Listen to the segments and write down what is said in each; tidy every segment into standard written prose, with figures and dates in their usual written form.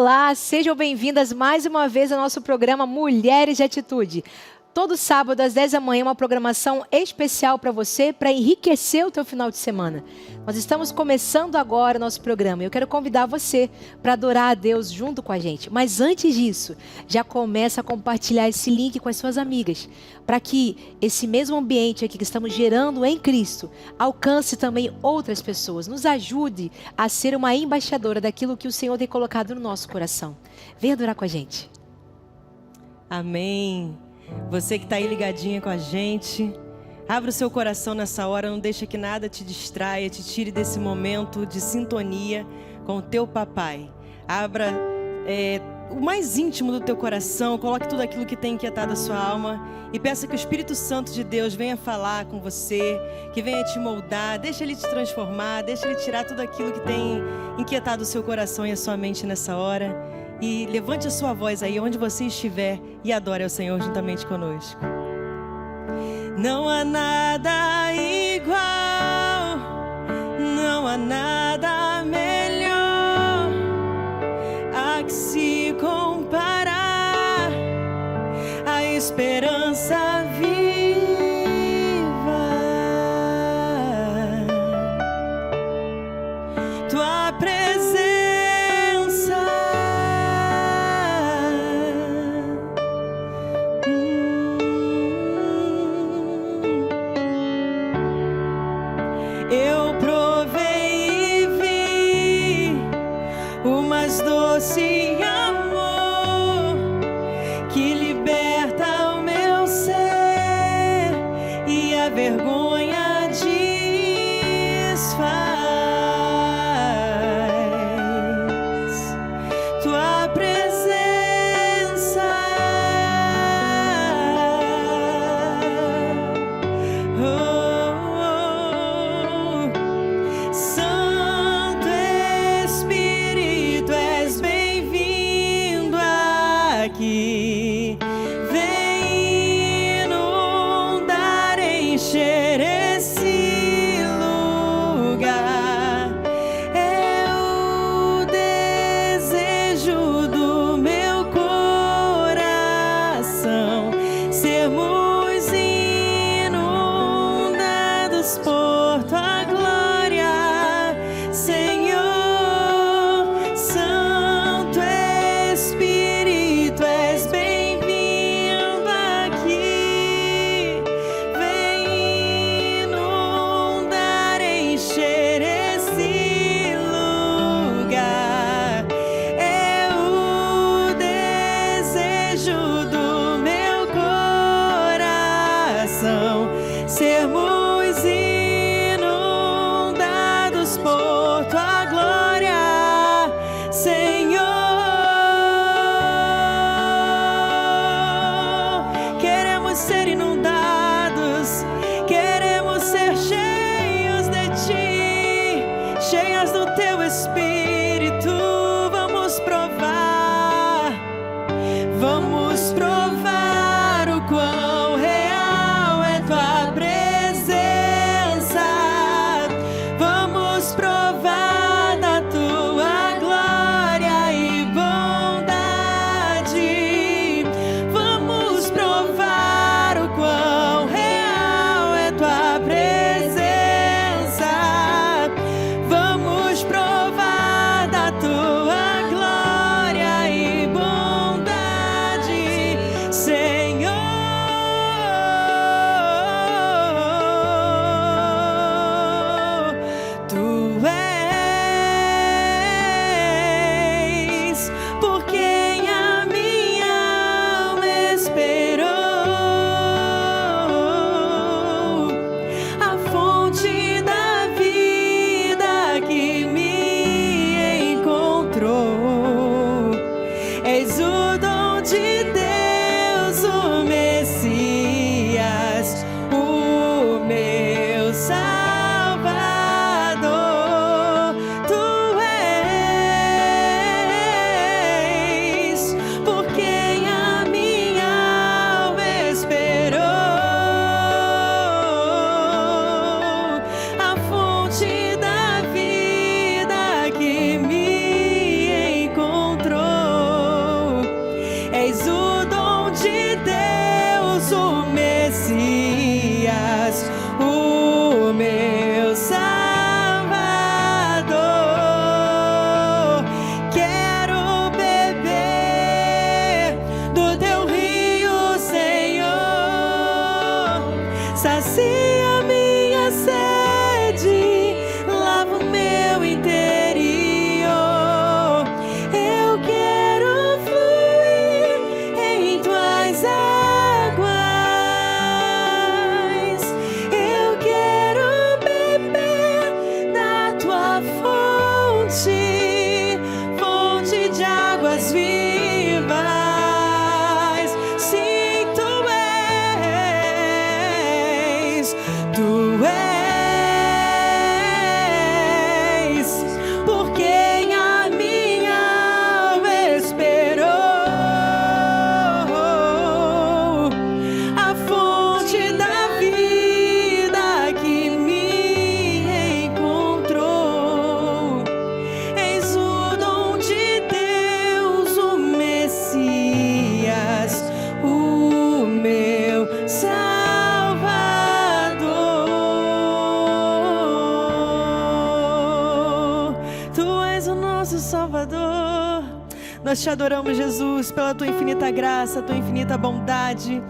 Olá, sejam bem-vindas mais uma vez ao nosso programa Mulheres de Atitude. Todo sábado às 10 da manhã, uma programação especial para você, para enriquecer o teu final de semana. Nós estamos começando agora o nosso programa e eu quero convidar você para adorar a Deus junto com a gente. Mas antes disso, já começa a compartilhar esse link com as suas amigas, para que esse mesmo ambiente aqui que estamos gerando em Cristo alcance também outras pessoas. Nos ajude a ser uma embaixadora daquilo que o Senhor tem colocado no nosso coração. Venha adorar com a gente. Amém. Você que está aí ligadinha com a gente, abra o seu coração nessa hora, não deixa que nada te distraia, te tire desse momento de sintonia com o teu papai. Abra o mais íntimo do teu coração, coloque tudo aquilo que tem inquietado a sua alma e peça que o Espírito Santo de Deus venha falar com você, que venha te moldar, deixa Ele te transformar, deixa Ele tirar tudo aquilo que tem inquietado o seu coração e a sua mente nessa hora. E levante a sua voz aí onde você estiver e adore ao Senhor juntamente conosco. Não há nada igual, não há nada melhor a que se comparar a esperança viva. Tua presença eu provei e vi o mais doce amor que liberta o meu ser e a vergonha desfaz. Tua presença, Santo Espírito, és bem-vindo nosso Salvador. Nós te adoramos, Jesus, pela tua infinita graça, tua infinita bondade,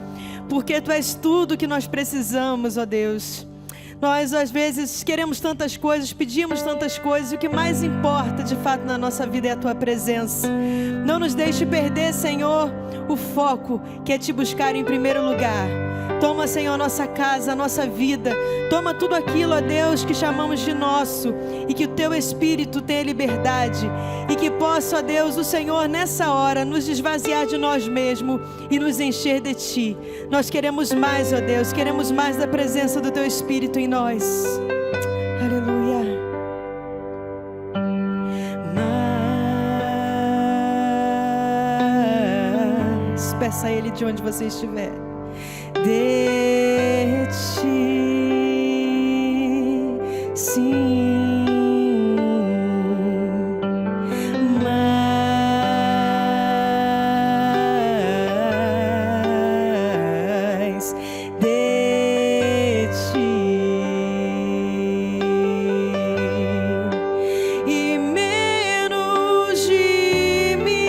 porque tu és tudo que nós precisamos, ó Deus. Nós às vezes queremos tantas coisas, pedimos tantas coisas, e o que mais importa de fato na nossa vida é a tua presença. Não nos deixe perder, Senhor, o foco que é te buscar em primeiro lugar. Toma, Senhor, a nossa casa, a nossa vida. Toma tudo aquilo, ó Deus, que chamamos de nosso, e que o teu Espírito tenha liberdade, e que possa, ó Deus, o Senhor nessa hora nos esvaziar de nós mesmos e nos encher de ti. Nós queremos mais, ó Deus, queremos mais da presença do teu Espírito em nós. Aleluia. Mas peça a Ele de onde você estiver. De ti, sim, mais de ti e menos de mim.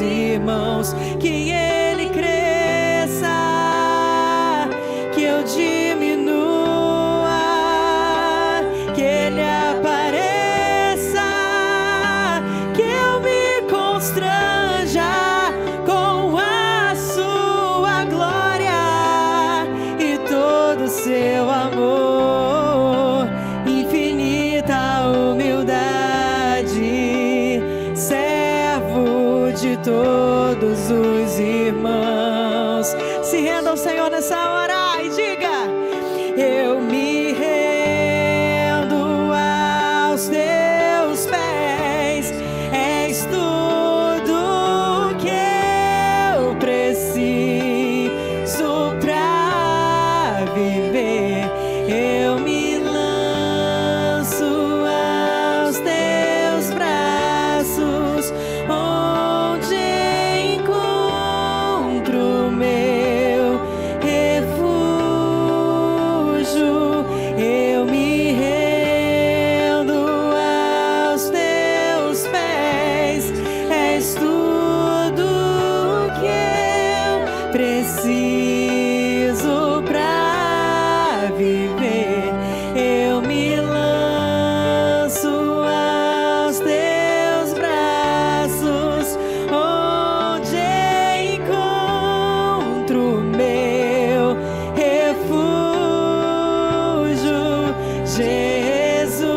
Irmãos, que Ele cresça, que eu diminua, que Ele apareça, que eu me constranja com a sua glória e todo o seu amor, infinita humildade, servo de todos os irmãos. Se renda ao Senhor nessa hora e diga: eu me rendo aos teus pés, és tudo que eu preciso pra viver. Eu me lanço aos teus braços, onde encontro meu refúgio. Eu me rendo aos teus pés, és tudo que eu preciso pra viver. Eu me lanço aos teus braços, onde encontro meu refúgio, Jesus.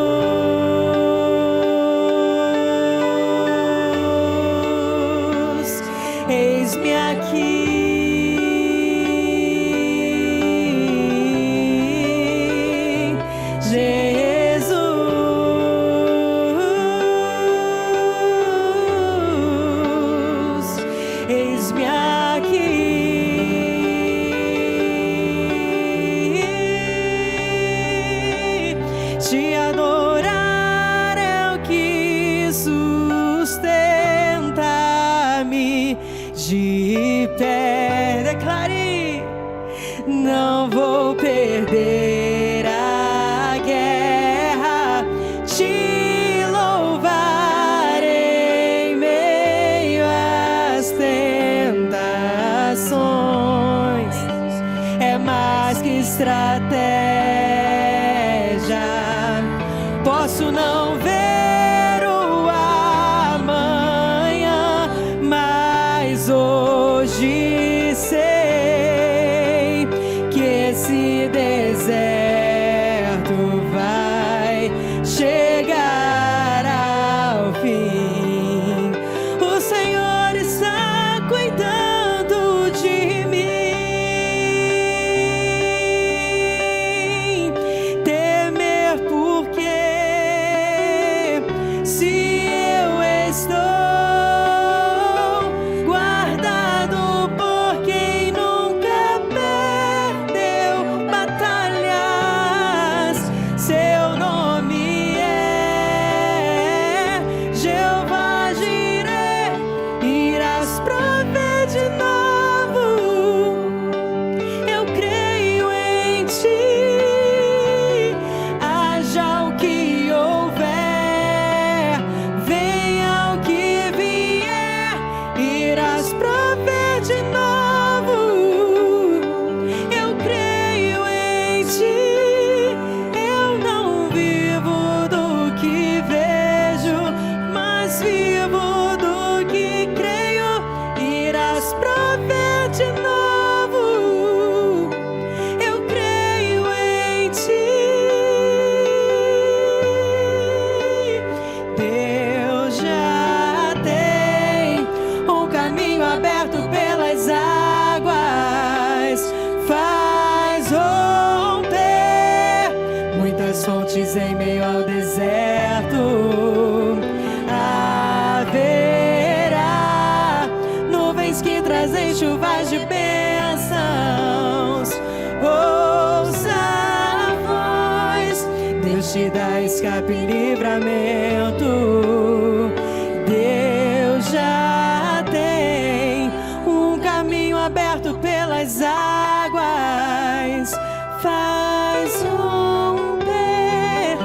Eis-me aqui, Jesus. Eis-me aqui, te adorar é o que sustenta-me de pé. Declare: não vou perder a guerra, te louvar em meio às tentações. É mais que estratégia, posso não ver o amanhã, trazem chuvas de bênçãos. Ouça a voz, Deus te dá escape e livramento. Deus já tem um caminho aberto pelas águas, faz romper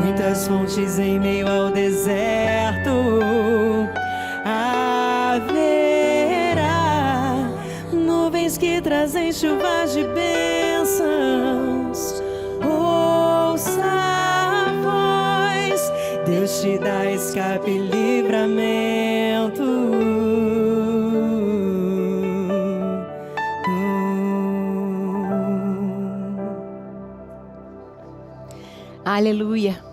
muitas fontes em meio ao deserto. Haverá nuvens que trazem chuvas de bênçãos. Ouça a voz, Deus te dá escape e livramento. Aleluia.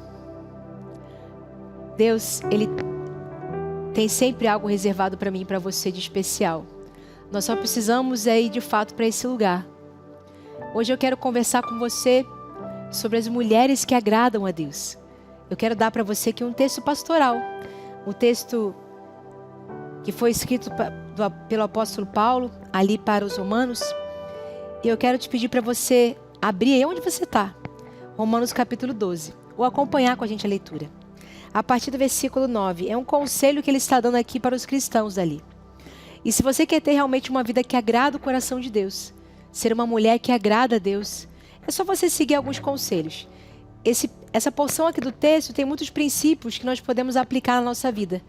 Deus, Ele tem sempre algo reservado para mim e para você de especial. Nós só precisamos ir de fato para esse lugar. Hoje eu quero conversar com você sobre as mulheres que agradam a Deus. Eu quero dar para você aqui um texto pastoral. Um texto que foi escrito pelo apóstolo Paulo, ali para os Romanos. E eu quero te pedir para você abrir aí onde você está. Romanos capítulo 12. Ou acompanhar com a gente a leitura. A partir do versículo 9. É um conselho que ele está dando aqui para os cristãos ali. E se você quer ter realmente uma vida que agrada o coração de Deus, ser uma mulher que agrada a Deus, é só você seguir alguns conselhos. Essa porção aqui do texto tem muitos princípios que nós podemos aplicar na nossa vida.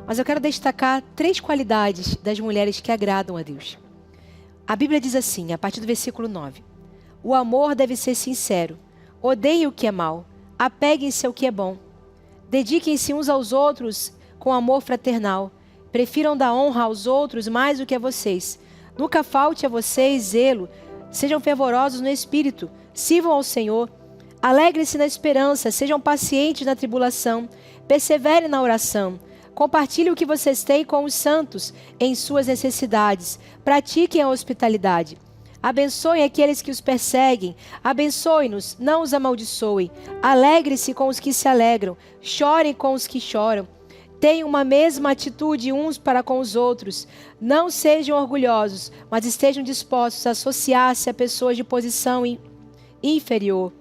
Mas eu quero destacar 3 qualidades das mulheres que agradam a Deus. A Bíblia diz assim, a partir do versículo 9. O amor deve ser sincero. Odeiem o que é mal. Apeguem-se ao que é bom. Dediquem-se uns aos outros com amor fraternal. Prefiram dar honra aos outros mais do que a vocês. Nunca falte a vocês zelo. Sejam fervorosos no espírito. Sirvam ao Senhor. Alegrem-se na esperança. Sejam pacientes na tribulação. Perseverem na oração. Compartilhem o que vocês têm com os santos em suas necessidades. Pratiquem a hospitalidade. Abençoem aqueles que os perseguem. Abençoe-nos, não os amaldiçoem. Alegre-se com os que se alegram. Chorem com os que choram. Tenham uma mesma atitude uns para com os outros. Não sejam orgulhosos, mas estejam dispostos a associar-se a pessoas de posição inferior.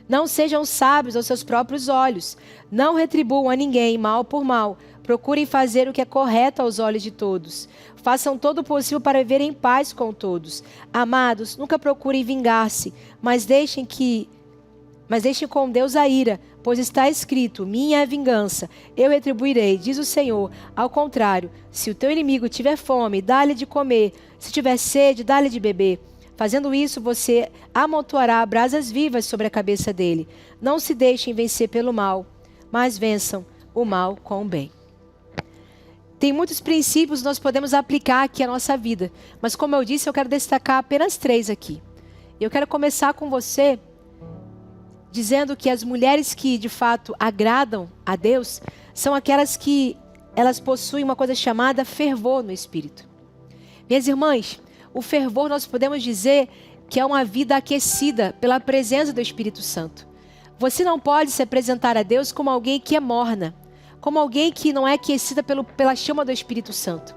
Não sejam sábios aos seus próprios olhos. Não retribuam a ninguém mal por mal. Procurem fazer o que é correto aos olhos de todos. Façam todo o possível para viver em paz com todos. Amados, nunca procurem vingar-se, mas deixem com Deus a ira, pois está escrito, minha é a vingança, eu retribuirei, diz o Senhor. Ao contrário, se o teu inimigo tiver fome, dá-lhe de comer, se tiver sede, dá-lhe de beber. Fazendo isso, você amontoará brasas vivas sobre a cabeça dele. Não se deixem vencer pelo mal, mas vençam o mal com o bem. Tem muitos princípios que nós podemos aplicar aqui à nossa vida. Mas como eu disse, eu quero destacar apenas 3 aqui. Eu quero começar com você dizendo que as mulheres que de fato agradam a Deus são aquelas que elas possuem uma coisa chamada fervor no espírito. Minhas irmãs, o fervor nós podemos dizer que é uma vida aquecida pela presença do Espírito Santo. Você não pode se apresentar a Deus como alguém que é morna, como alguém que não é aquecida pela chama do Espírito Santo.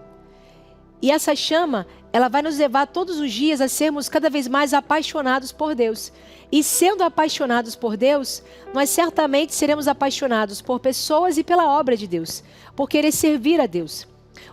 E essa chama, ela vai nos levar todos os dias a sermos cada vez mais apaixonados por Deus. E sendo apaixonados por Deus, nós certamente seremos apaixonados por pessoas e pela obra de Deus, por querer servir a Deus.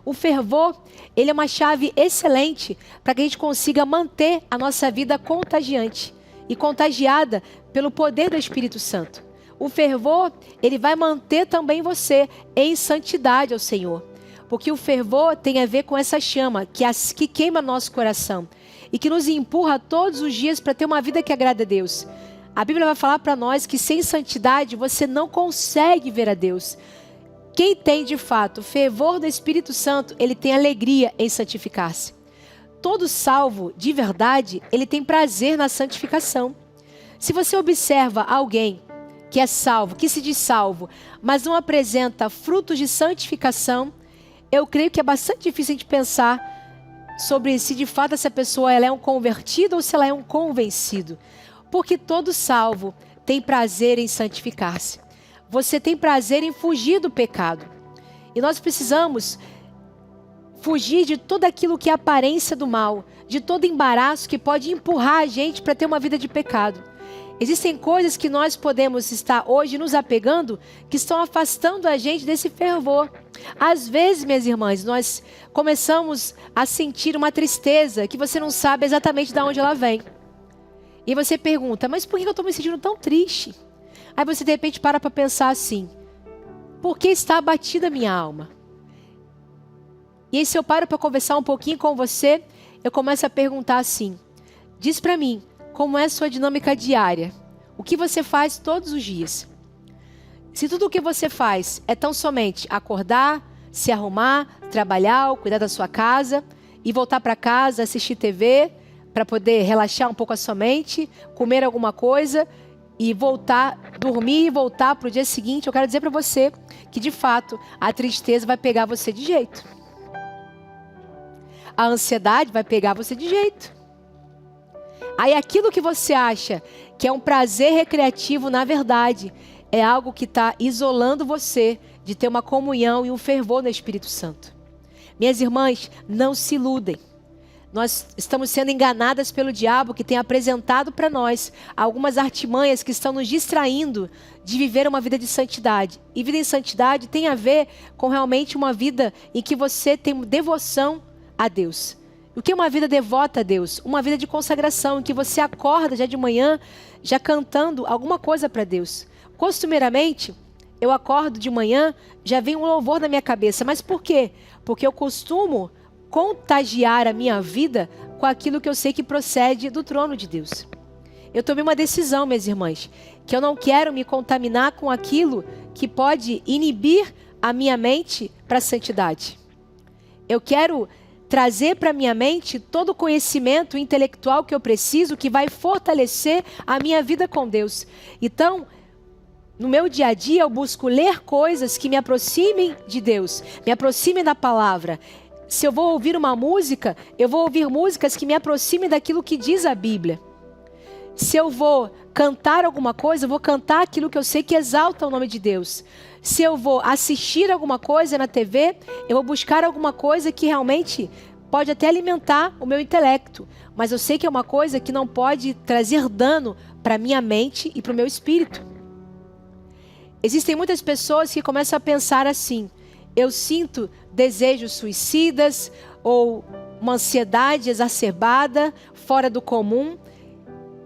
O fervor, ele é uma chave excelente para que a gente consiga manter a nossa vida contagiante e contagiada pelo poder do Espírito Santo. O fervor, ele vai manter também você em santidade ao Senhor. Porque o fervor tem a ver com essa chama que queima nosso coração e que nos empurra todos os dias para ter uma vida que agrada a Deus. A Bíblia vai falar para nós que sem santidade você não consegue ver a Deus. Quem tem de fato fervor do Espírito Santo, ele tem alegria em santificar-se. Todo salvo, de verdade, ele tem prazer na santificação. Se você observa alguém que é salvo, que se diz salvo, mas não apresenta frutos de santificação, eu creio que é bastante difícil a gente pensar sobre se de fato essa pessoa ela é um convertido ou se ela é um convencido. Porque todo salvo tem prazer em santificar-se. Você tem prazer em fugir do pecado. E nós precisamos fugir de tudo aquilo que é aparência do mal, de todo embaraço que pode empurrar a gente para ter uma vida de pecado. Existem coisas que nós podemos estar hoje nos apegando que estão afastando a gente desse fervor. Às vezes, minhas irmãs, nós começamos a sentir uma tristeza que você não sabe exatamente de onde ela vem. E você pergunta, mas por que eu estou me sentindo tão triste? Aí você de repente para pensar assim, por que está abatida a minha alma? E aí se eu paro para conversar um pouquinho com você, eu começo a perguntar assim, diz para mim, como é a sua dinâmica diária? O que você faz todos os dias? Se tudo o que você faz é tão somente acordar, se arrumar, trabalhar, cuidar da sua casa e voltar para casa, assistir TV, para poder relaxar um pouco a sua mente, comer alguma coisa e voltar, dormir e voltar para o dia seguinte, eu quero dizer para você que de fato a tristeza vai pegar você de jeito. A ansiedade vai pegar você de jeito. Aí aquilo que você acha que é um prazer recreativo, na verdade, é algo que está isolando você de ter uma comunhão e um fervor no Espírito Santo. Minhas irmãs, não se iludem. Nós estamos sendo enganadas pelo diabo que tem apresentado para nós algumas artimanhas que estão nos distraindo de viver uma vida de santidade. E vida em santidade tem a ver com realmente uma vida em que você tem devoção a Deus. O que é uma vida devota a Deus? Uma vida de consagração, em que você acorda já de manhã, já cantando alguma coisa para Deus. Costumeiramente, eu acordo de manhã, já vem um louvor na minha cabeça. Mas por quê? Porque eu costumo contagiar a minha vida com aquilo que eu sei que procede do trono de Deus. Eu tomei uma decisão, minhas irmãs, que eu não quero me contaminar com aquilo que pode inibir a minha mente para a santidade. Eu quero trazer para minha mente todo o conhecimento intelectual que eu preciso, que vai fortalecer a minha vida com Deus. Então, no meu dia a dia, eu busco ler coisas que me aproximem de Deus, me aproximem da palavra. Se eu vou ouvir uma música, eu vou ouvir músicas que me aproximem daquilo que diz a Bíblia. Se eu vou cantar alguma coisa, eu vou cantar aquilo que eu sei que exalta o nome de Deus. Se eu vou assistir alguma coisa na TV, eu vou buscar alguma coisa que realmente pode até alimentar o meu intelecto. Mas eu sei que é uma coisa que não pode trazer dano para a minha mente e para o meu espírito. Existem muitas pessoas que começam a pensar assim, eu sinto desejos suicidas ou uma ansiedade exacerbada, fora do comum.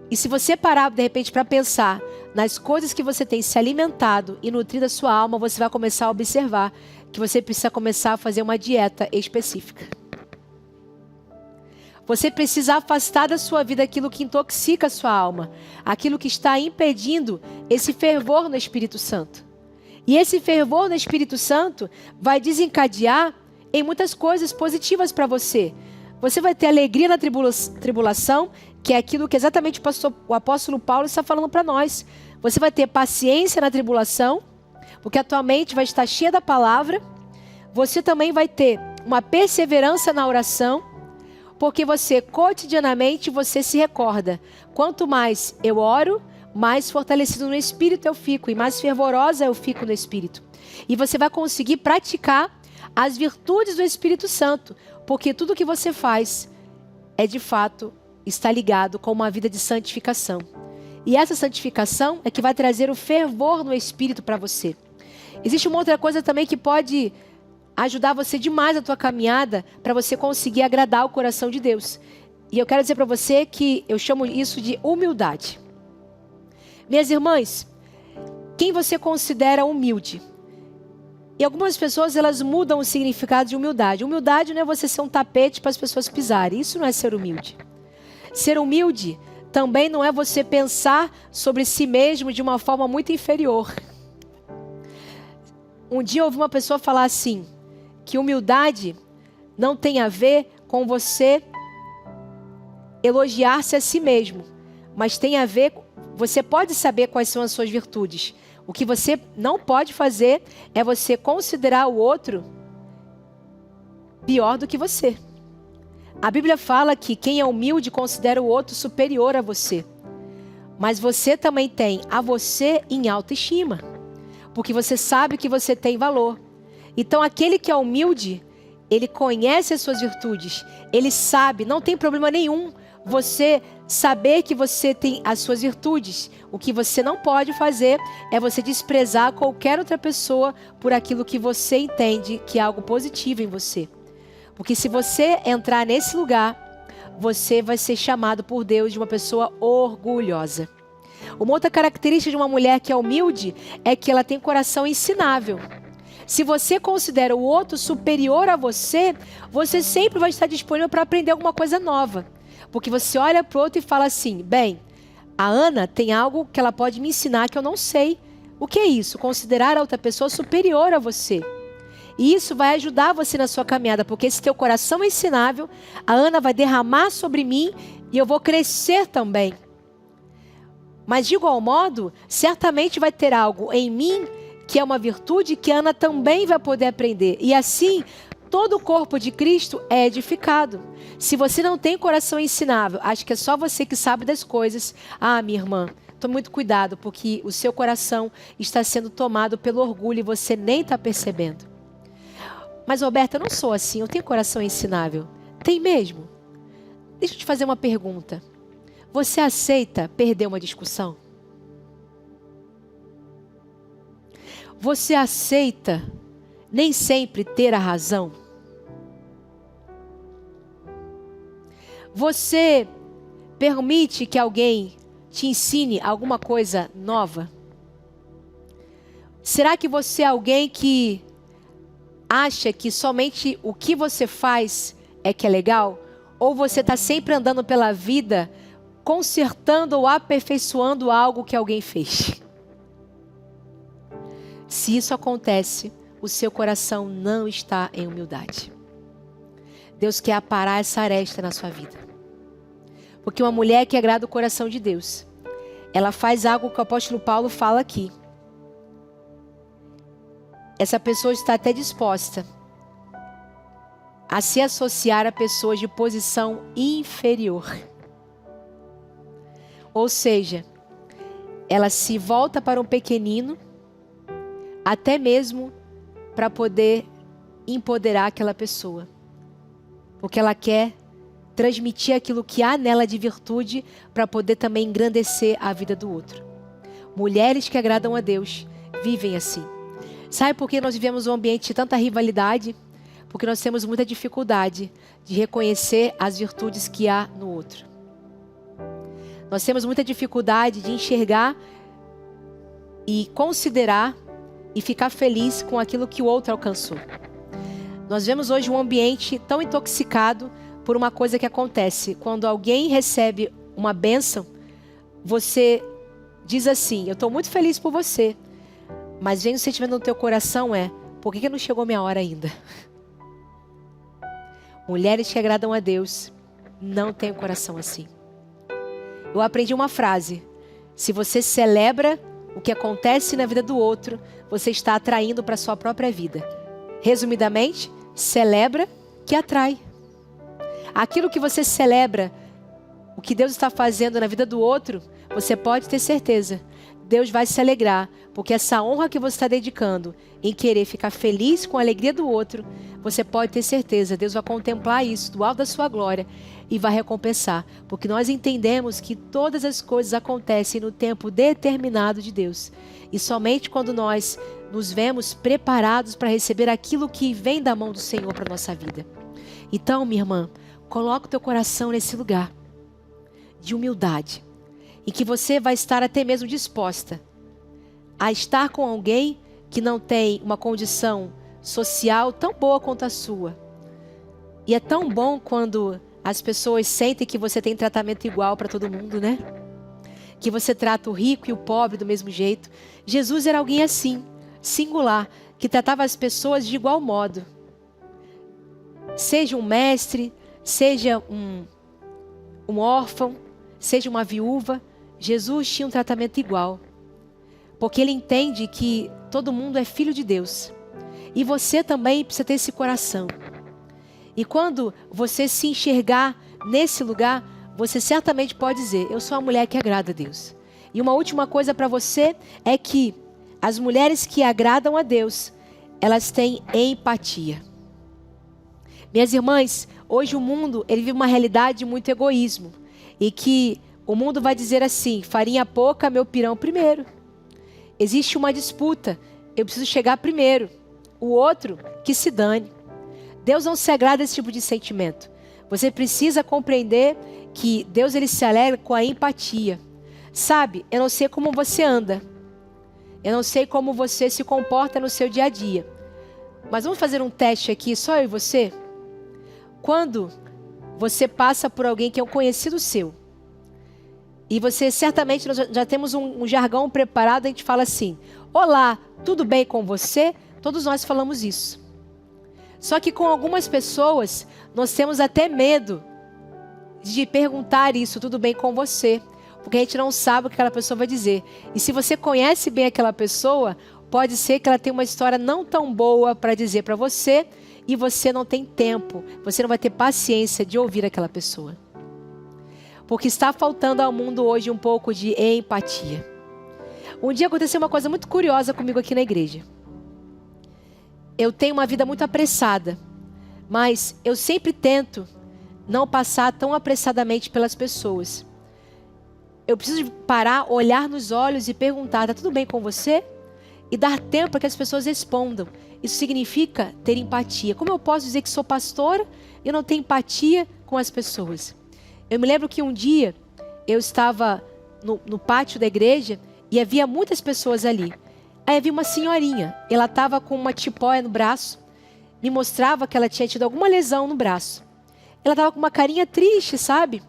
E se você parar de repente para pensar nas coisas que você tem se alimentado e nutrido a sua alma, você vai começar a observar que você precisa começar a fazer uma dieta específica. Você precisa afastar da sua vida aquilo que intoxica a sua alma, aquilo que está impedindo esse fervor no Espírito Santo. E esse fervor no Espírito Santo vai desencadear em muitas coisas positivas para você. Você vai ter alegria na tribulação, que é aquilo que exatamente o apóstolo Paulo está falando para nós. Você vai ter paciência na tribulação, porque a tua mente vai estar cheia da palavra. Você também vai ter uma perseverança na oração, porque você cotidianamente você se recorda. Quanto mais eu oro, mais fortalecido no Espírito eu fico e mais fervorosa eu fico no Espírito. E você vai conseguir praticar as virtudes do Espírito Santo, porque tudo que você faz é de fato está ligado com uma vida de santificação. E essa santificação é que vai trazer o fervor no Espírito para você. Existe uma outra coisa também que pode ajudar você demais na tua caminhada para você conseguir agradar o coração de Deus. E eu quero dizer para você que eu chamo isso de humildade. Minhas irmãs, quem você considera humilde? E algumas pessoas elas mudam o significado de humildade. Humildade não é você ser um tapete para as pessoas pisarem. Isso não é ser humilde. Ser humilde também não é você pensar sobre si mesmo de uma forma muito inferior. Um dia eu ouvi uma pessoa falar assim, que humildade não tem a ver com você elogiar-se a si mesmo, mas tem a ver, você pode saber quais são as suas virtudes. O que você não pode fazer é você considerar o outro pior do que você. A Bíblia fala que quem é humilde considera o outro superior a você. Mas você também tem a você em autoestima, porque você sabe que você tem valor. Então aquele que é humilde, Ele conhece as suas virtudes. Ele sabe, não tem problema nenhum você saber que você tem as suas virtudes. O que você não pode fazer é você desprezar qualquer outra pessoa por aquilo que você entende que é algo positivo em você. Porque se você entrar nesse lugar, você vai ser chamado por Deus de uma pessoa orgulhosa. Uma outra característica de uma mulher que é humilde é que ela tem coração ensinável. Se você considera o outro superior a você, você sempre vai estar disponível para aprender alguma coisa nova. Porque você olha para o outro e fala assim, bem, a Ana tem algo que ela pode me ensinar que eu não sei. O que é isso? Considerar a outra pessoa superior a você. E isso vai ajudar você na sua caminhada, porque esse teu coração é ensinável, a Ana vai derramar sobre mim e eu vou crescer também. Mas de igual modo, certamente vai ter algo em mim que é uma virtude que a Ana também vai poder aprender. E assim, todo o corpo de Cristo é edificado. Se você não tem coração ensinável, acho que é só você que sabe das coisas. Ah, minha irmã, tome muito cuidado, porque o seu coração está sendo tomado pelo orgulho e você nem está percebendo. Mas, Roberta, eu não sou assim, eu tenho coração ensinável. Tem mesmo? Deixa eu te fazer uma pergunta. Você aceita perder uma discussão? Você aceita nem sempre ter a razão? Você permite que alguém te ensine alguma coisa nova? Será que você é alguém que acha que somente o que você faz é que é legal? Ou você está sempre andando pela vida consertando ou aperfeiçoando algo que alguém fez? Se isso acontece, o seu coração não está em humildade. Deus quer aparar essa aresta na sua vida. Porque uma mulher que agrada o coração de Deus, ela faz algo que o apóstolo Paulo fala aqui. Essa pessoa está até disposta a se associar a pessoas de posição inferior. Ou seja, ela se volta para um pequenino, até mesmo para poder empoderar aquela pessoa. Porque ela quer transmitir aquilo que há nela de virtude para poder também engrandecer a vida do outro. Mulheres que agradam a Deus vivem assim. Sabe por que nós vivemos um ambiente de tanta rivalidade? Porque nós temos muita dificuldade de reconhecer as virtudes que há no outro. Nós temos muita dificuldade de enxergar e considerar e ficar feliz com aquilo que o outro alcançou. Nós vemos hoje um ambiente tão intoxicado por uma coisa que acontece. Quando alguém recebe uma bênção, você diz assim, eu estou muito feliz por você, mas vem um sentimento no teu coração por que não chegou minha hora ainda? Mulheres que agradam a Deus não têm um coração assim. Eu aprendi uma frase, se você celebra o que acontece na vida do outro, você está atraindo para a sua própria vida. Resumidamente, celebra que atrai. Aquilo que você celebra, o que Deus está fazendo na vida do outro, você pode ter certeza. Deus vai se alegrar, porque essa honra que você está dedicando em querer ficar feliz com a alegria do outro, você pode ter certeza, Deus vai contemplar isso do alto da sua glória e vai recompensar. Porque nós entendemos que todas as coisas acontecem no tempo determinado de Deus. E somente quando nós nos vemos preparados para receber aquilo que vem da mão do Senhor para a nossa vida. Então, minha irmã, coloca o teu coração nesse lugar de humildade. E que você vai estar até mesmo disposta a estar com alguém que não tem uma condição social tão boa quanto a sua. E é tão bom quando as pessoas sentem que você tem tratamento igual para todo mundo, né? Que você trata o rico e o pobre do mesmo jeito. Jesus era alguém assim, singular, que tratava as pessoas de igual modo. Seja um mestre, seja um órfão, seja uma viúva, Jesus tinha um tratamento igual. Porque ele entende que todo mundo é filho de Deus. E você também precisa ter esse coração. E quando você se enxergar nesse lugar, você certamente pode dizer, eu sou uma mulher que agrada a Deus. E uma última coisa para você é que as mulheres que agradam a Deus, elas têm empatia. Minhas irmãs, hoje o mundo ele vive uma realidade de muito egoísmo. E que o mundo vai dizer assim, farinha pouca, meu pirão primeiro. Existe uma disputa, eu preciso chegar primeiro. O outro, que se dane. Deus não se agrada desse tipo de sentimento. Você precisa compreender que Deus ele se alegra com a empatia. Sabe, eu não sei como você anda. Eu não sei como você se comporta no seu dia a dia. Mas vamos fazer um teste aqui, só eu e você? Quando você passa por alguém que é um conhecido seu, e você certamente, nós já temos um jargão preparado, a gente fala assim, olá, tudo bem com você? Todos nós falamos isso. Só que com algumas pessoas, nós temos até medo de perguntar isso, tudo bem com você? Porque a gente não sabe o que aquela pessoa vai dizer. E se você conhece bem aquela pessoa, pode ser que ela tenha uma história não tão boa para dizer para você, e você não tem tempo, você não vai ter paciência de ouvir aquela pessoa. Porque está faltando ao mundo hoje um pouco de empatia. Um dia aconteceu uma coisa muito curiosa comigo aqui na igreja. Eu tenho uma vida muito apressada, mas eu sempre tento não passar tão apressadamente pelas pessoas. Eu preciso parar, olhar nos olhos e perguntar, está tudo bem com você? E dar tempo para que as pessoas respondam. Isso significa ter empatia. Como eu posso dizer que sou pastora e não tenho empatia com as pessoas? Eu me lembro que um dia eu estava no pátio da igreja e havia muitas pessoas ali. Aí havia uma senhorinha, ela estava com uma tipóia no braço, me mostrava que ela tinha tido alguma lesão no braço. Ela estava com uma carinha triste, sabe?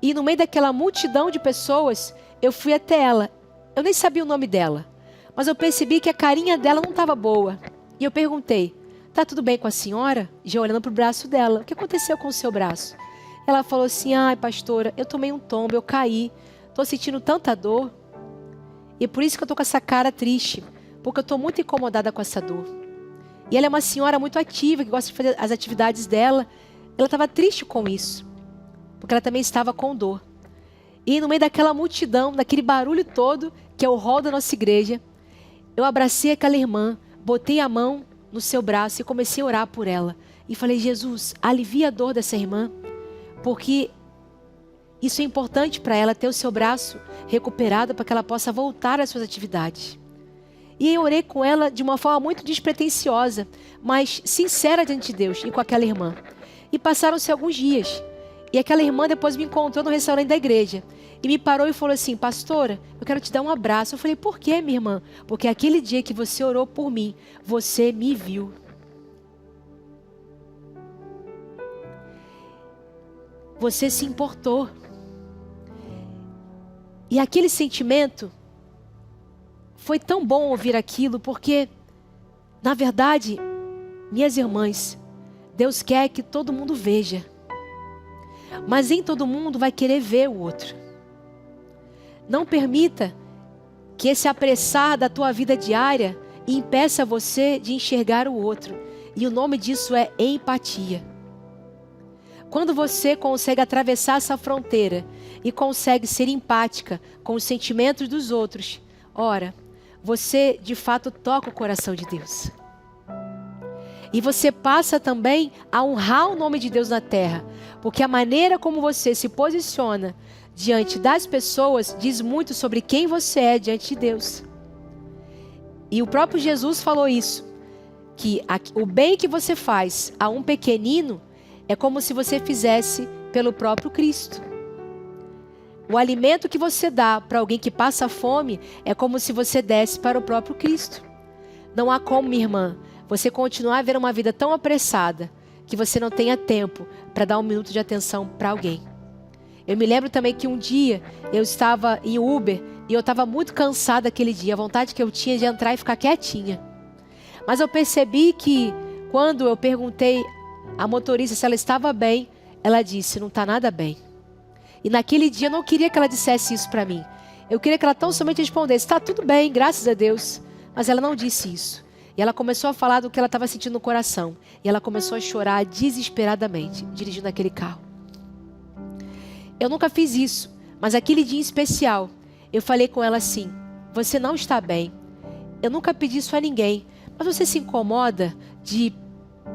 E no meio daquela multidão de pessoas, eu fui até ela. Eu nem sabia o nome dela, mas eu percebi que a carinha dela não estava boa. E eu perguntei, tá tudo bem com a senhora? Já olhando para o braço dela, o que aconteceu com o seu braço? Ela falou assim, ai pastora, eu tomei um tombo, eu caí, estou sentindo tanta dor. E é por isso que eu estou com essa cara triste, porque eu estou muito incomodada com essa dor. E ela é uma senhora muito ativa, que gosta de fazer as atividades dela. Ela estava triste com isso, porque ela também estava com dor. E no meio daquela multidão, daquele barulho todo, que é o hall da nossa igreja, eu abracei aquela irmã, botei a mão no seu braço e comecei a orar por ela. E falei, Jesus, alivia a dor dessa irmã, porque isso é importante para ela ter o seu braço recuperado para que ela possa voltar às suas atividades. E eu orei com ela de uma forma muito despretensiosa, mas sincera diante de Deus e com aquela irmã. E passaram-se alguns dias. E aquela irmã depois me encontrou no restaurante da igreja. E me parou e falou assim, pastora, eu quero te dar um abraço. Eu falei, por quê, minha irmã? Porque aquele dia que você orou por mim, você me viu. Você se importou. E aquele sentimento, foi tão bom ouvir aquilo, porque, na verdade, minhas irmãs, Deus quer que todo mundo veja. Mas nem todo mundo vai querer ver o outro. Não permita que esse apressar da tua vida diária impeça você de enxergar o outro. E o nome disso é empatia. Quando você consegue atravessar essa fronteira e consegue ser empática com os sentimentos dos outros, ora, você de fato toca o coração de Deus. E você passa também a honrar o nome de Deus na terra, porque a maneira como você se posiciona diante das pessoas diz muito sobre quem você é diante de Deus. E o próprio Jesus falou isso, que o bem que você faz a um pequenino é como se você fizesse pelo próprio Cristo. O alimento que você dá para alguém que passa fome é como se você desse para o próprio Cristo. Não há como, minha irmã, você continuar a ver uma vida tão apressada que você não tenha tempo para dar um minuto de atenção para alguém. Eu me lembro também que um dia eu estava em Uber e eu estava muito cansada aquele dia. A vontade que eu tinha de entrar e ficar quietinha. Mas eu percebi que quando eu perguntei à motorista se ela estava bem, ela disse, não está nada bem. E naquele dia eu não queria que ela dissesse isso para mim. Eu queria que ela tão somente respondesse, está tudo bem, graças a Deus. Mas ela não disse isso. E ela começou a falar do que ela estava sentindo no coração. E ela começou a chorar desesperadamente, dirigindo aquele carro. Eu nunca fiz isso, mas aquele dia em especial, eu falei com ela assim, você não está bem. Eu nunca pedi isso a ninguém, mas você se incomoda de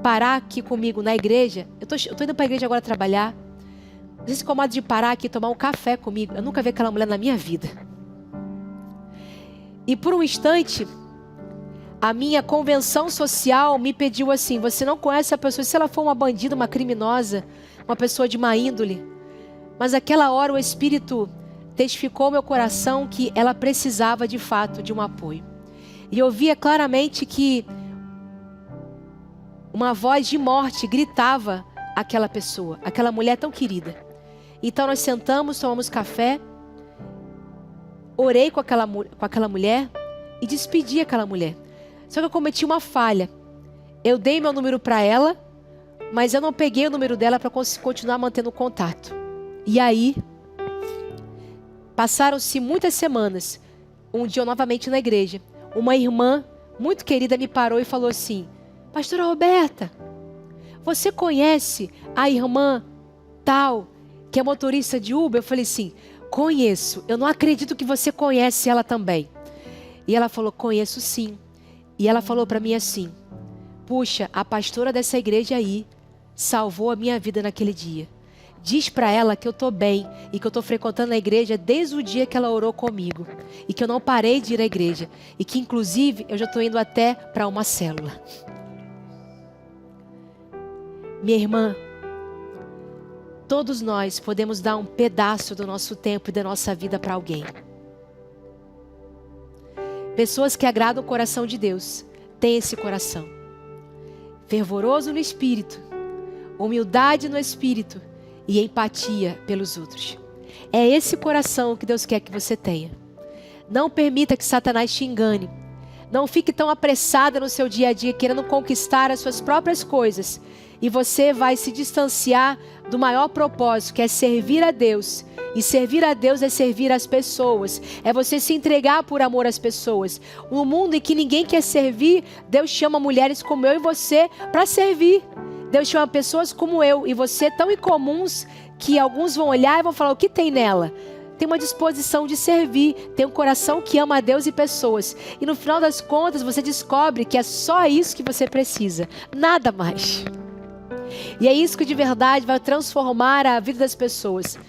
parar aqui comigo na igreja? Eu tô indo para a igreja agora trabalhar. Você se incomoda de parar aqui e tomar um café comigo? Eu nunca vi aquela mulher na minha vida. E por um instante, a minha convenção social me pediu assim: você não conhece a pessoa, se ela for uma bandida, uma criminosa, uma pessoa de má índole. Mas naquela hora o Espírito testificou ao meu coração que ela precisava de fato de um apoio. E eu via claramente que uma voz de morte gritava àquela pessoa, aquela mulher tão querida. Então nós sentamos, tomamos café, orei com aquela mulher e despedi aquela mulher. Só que eu cometi uma falha. Eu dei meu número para ela, mas eu não peguei o número dela para continuar mantendo contato. E aí, passaram-se muitas semanas. Um dia eu novamente na igreja, uma irmã muito querida me parou e falou assim: pastora Roberta, você conhece a irmã tal, que é motorista de Uber? Eu falei assim: conheço. Eu não acredito que você conhece ela também. E ela falou: conheço sim. E ela falou para mim assim: puxa, a pastora dessa igreja aí salvou a minha vida naquele dia. Diz para ela que eu estou bem e que eu estou frequentando a igreja desde o dia que ela orou comigo. E que eu não parei de ir à igreja. E que inclusive eu já estou indo até para uma célula. Minha irmã, todos nós podemos dar um pedaço do nosso tempo e da nossa vida para alguém. Pessoas que agradam o coração de Deus têm esse coração. Fervoroso no espírito, humildade no espírito e empatia pelos outros. É esse coração que Deus quer que você tenha. Não permita que Satanás te engane. Não fique tão apressada no seu dia a dia querendo conquistar as suas próprias coisas. E você vai se distanciar do maior propósito, que é servir a Deus. E servir a Deus é servir as pessoas. É você se entregar por amor às pessoas. Um mundo em que ninguém quer servir, Deus chama mulheres como eu e você para servir. Deus chama pessoas como eu e você tão incomuns que alguns vão olhar e vão falar: o que tem nela? Tem uma disposição de servir, tem um coração que ama a Deus e pessoas. E no final das contas você descobre que é só isso que você precisa, nada mais. E é isso que de verdade vai transformar a vida das pessoas.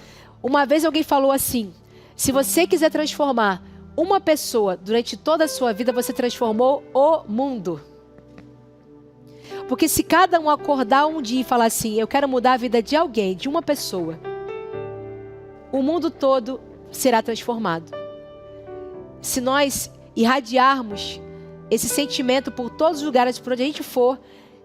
Uma vez alguém falou assim: se você quiser transformar uma pessoa durante toda a sua vida, você transformou o mundo. Porque se cada um acordar um dia e falar assim: eu quero mudar a vida de alguém, de uma pessoa, o mundo todo será transformado. Se nós irradiarmos esse sentimento por todos os lugares por onde a gente for,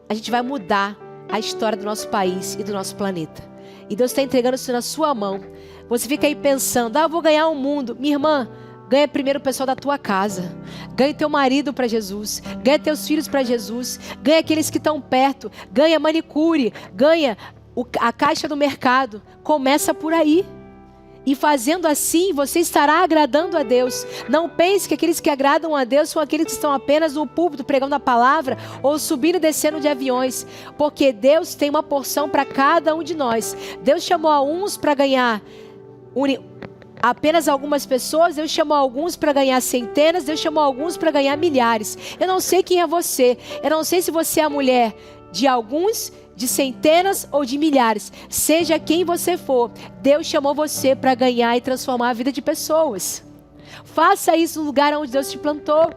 a gente vai mudar a história do nosso país e do nosso planeta. E Deus está entregando isso na sua mão. Você fica aí pensando: eu vou ganhar o mundo. Minha irmã, ganha primeiro o pessoal da tua casa. Ganha teu marido para Jesus. Ganha teus filhos para Jesus. Ganha aqueles que estão perto. Ganha manicure. Ganha a caixa do mercado. Começa por aí. E fazendo assim, você estará agradando a Deus. Não pense que aqueles que agradam a Deus são aqueles que estão apenas no púlpito pregando a palavra ou subindo e descendo de aviões. Porque Deus tem uma porção para cada um de nós. Deus chamou a uns para ganhar apenas algumas pessoas. Deus chamou alguns para ganhar centenas. Deus chamou alguns para ganhar milhares. Eu não sei quem é você. Eu não sei se você é a mulher de alguns, de centenas ou de milhares. Seja quem você for, Deus chamou você para ganhar e transformar a vida de pessoas. Faça isso no lugar onde Deus te plantou.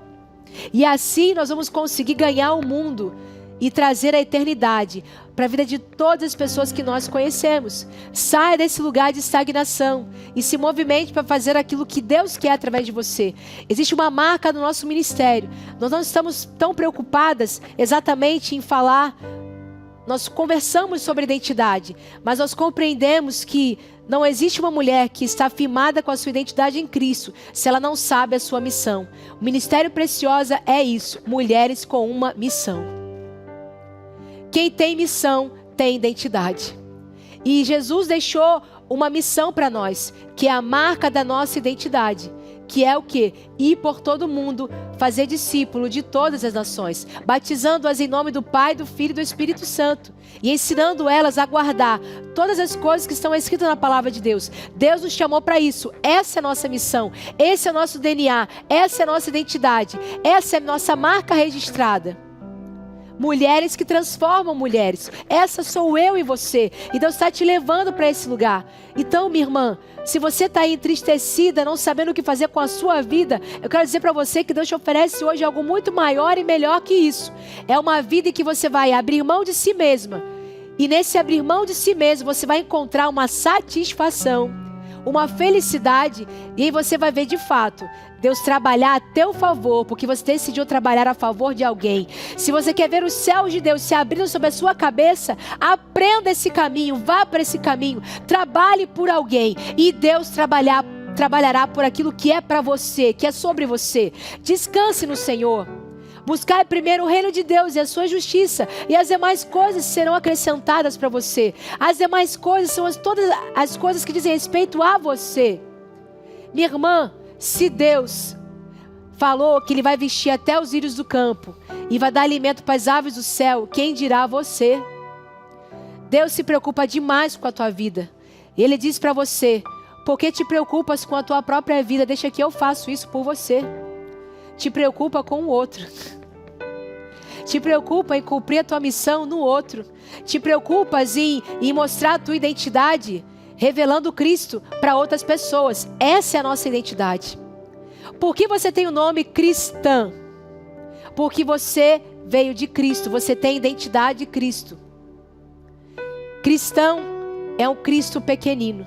E assim nós vamos conseguir ganhar o mundo e trazer a eternidade para a vida de todas as pessoas que nós conhecemos. Saia desse lugar de estagnação e se movimente para fazer aquilo que Deus quer através de você. Existe uma marca no nosso ministério. Nós não estamos tão preocupadas exatamente em falar. Nós conversamos sobre identidade, mas nós compreendemos que não existe uma mulher que está firmada com a sua identidade em Cristo se ela não sabe a sua missão. O Ministério Preciosa é isso: mulheres com uma missão. Quem tem missão tem identidade. E Jesus deixou uma missão para nós, que é a marca da nossa identidade. Que é o quê? Ir por todo mundo, fazer discípulo de todas as nações, batizando-as em nome do Pai, do Filho e do Espírito Santo, e ensinando elas a guardar todas as coisas que estão escritas na palavra de Deus. Deus nos chamou para isso. Essa é a nossa missão, esse é o nosso DNA, essa é a nossa identidade, essa é a nossa marca registrada. Mulheres que transformam mulheres. Essa sou eu e você. E Deus está te levando para esse lugar. Então, minha irmã, se você está aí entristecida, não sabendo o que fazer com a sua vida, eu quero dizer para você que Deus te oferece hoje algo muito maior e melhor que isso. É uma vida em que você vai abrir mão de si mesma. E nesse abrir mão de si mesmo, você vai encontrar uma satisfação, uma felicidade. E aí você vai ver de fato Deus trabalhar a teu favor, porque você decidiu trabalhar a favor de alguém. Se você quer ver os céus de Deus se abrindo sobre a sua cabeça, aprenda esse caminho, vá para esse caminho, trabalhe por alguém e Deus trabalhará por aquilo que é para você, que é sobre você. Descanse no Senhor. Buscai primeiro o reino de Deus e a sua justiça, e as demais coisas serão acrescentadas para você. As demais coisas são todas as coisas que dizem respeito a você. Minha irmã, se Deus falou que Ele vai vestir até os lírios do campo e vai dar alimento para as aves do céu, quem dirá você? Deus se preocupa demais com a tua vida. Ele diz para você: por que te preocupas com a tua própria vida? Deixa que eu faço isso por você. Te preocupa com o outro. Te preocupa em cumprir a tua missão no outro. Te preocupas em mostrar a tua identidade, revelando Cristo para outras pessoas. Essa é a nossa identidade. Por que você tem o nome cristã? Porque você veio de Cristo. Você tem identidade de Cristo. Cristão é um Cristo pequenino.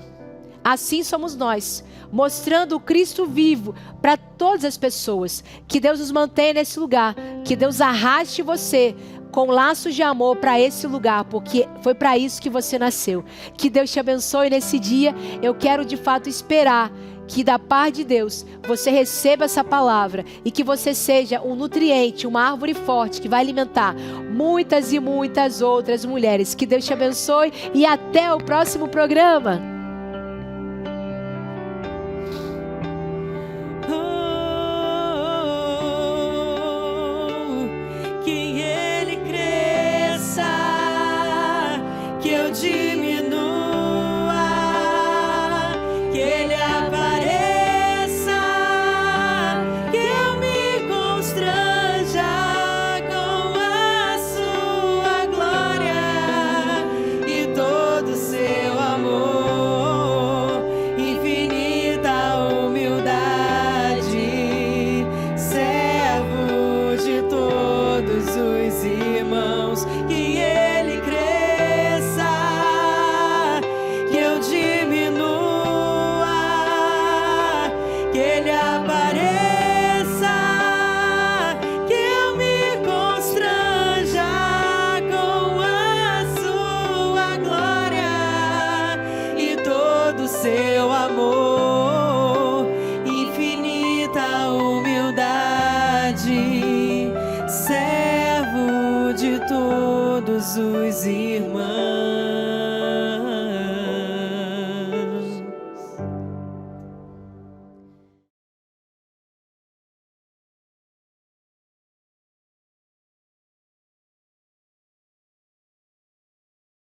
Assim somos nós, mostrando o Cristo vivo para todas as pessoas. Que Deus nos mantenha nesse lugar. Que Deus arraste você com laços de amor para esse lugar, porque foi para isso que você nasceu. Que Deus te abençoe nesse dia. Eu quero de fato esperar que da parte de Deus você receba essa palavra e que você seja um nutriente, uma árvore forte que vai alimentar muitas e muitas outras mulheres. Que Deus te abençoe e até o próximo programa. Que ele cresça, que eu diga